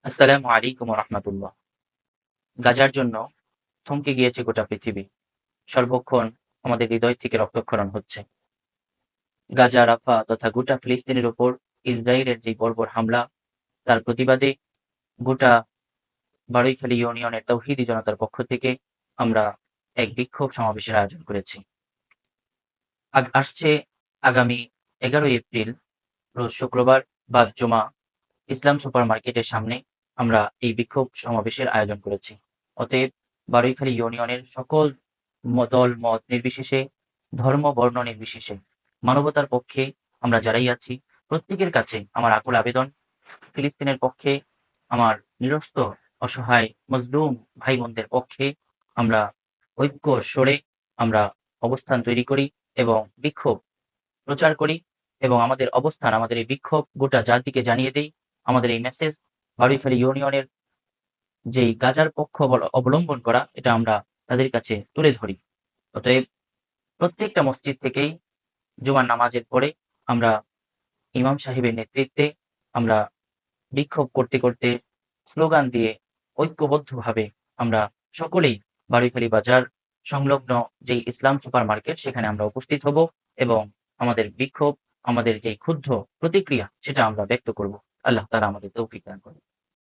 আসসালামু আলাইকুম রহমতুল্লাহ। গাজার জন্য থমকে গিয়েছে গোটা পৃথিবী। সর্বক্ষণ আমাদের হৃদয় থেকে রক্তক্ষরণ হচ্ছে। গাজা, রাফা তথা গোটা ফিলিস্তিনের উপর ইসরায়েলের যে বর্বর হামলা, তার প্রতিবাদে গোটা বারৈখালী ইউনিয়নের তৌহিদি জনতার পক্ষ থেকে আমরা এক বিক্ষোভ সমাবেশের আয়োজন করেছি। আসছে আগামী 11 এপ্রিল রোজ শুক্রবার বাদ জুমা ইসলাম সুপার মার্কেটের সামনে আমরা এই বিক্ষোভ সমাবেশের আয়োজন করেছি। অতএব বারৈখালী ইউনিয়নের সকল দল মত নির্বিশেষে, ধর্ম বর্ণ নির্বিশেষে মানবতার পক্ষে আমরা যারাই আছি প্রত্যেকের কাছে আমার আকুল আবেদন, ফিলিস্তিনের পক্ষে, আমার নিরস্ত অসহায় মজলুম ভাই বোনদের পক্ষে আমরা ঐক্য স্বরে আমরা অবস্থান তৈরি করি এবং বিক্ষোভ প্রচার করি এবং আমাদের অবস্থান, আমাদের এই বিক্ষোভ গোটা জাতিকে জানিয়ে দেই। আমাদের এই মেসেজ বারৈখালী ইউনিয়নের যেই গাজার পক্ষ অবলম্বন করা, এটা আমরা তাদের কাছে তুলে ধরি। অতএব প্রত্যেকটা মসজিদ থেকেই জুমার নামাজের পরে আমরা ইমাম সাহেবের নেতৃত্বে আমরা বিক্ষোভ করতে করতে, স্লোগান দিয়ে ঐক্যবদ্ধভাবে আমরা সকলেই বারৈখালী বাজার সংলগ্ন যেই ইসলাম সুপার মার্কেট সেখানে আমরা উপস্থিত হব এবং আমাদের বিক্ষোভ, আমাদের যেই ক্ষুব্ধ প্রতিক্রিয়া সেটা আমরা ব্যক্ত করব। আল্লাহ তাআলা আমাদের তৌফিক দান করুন।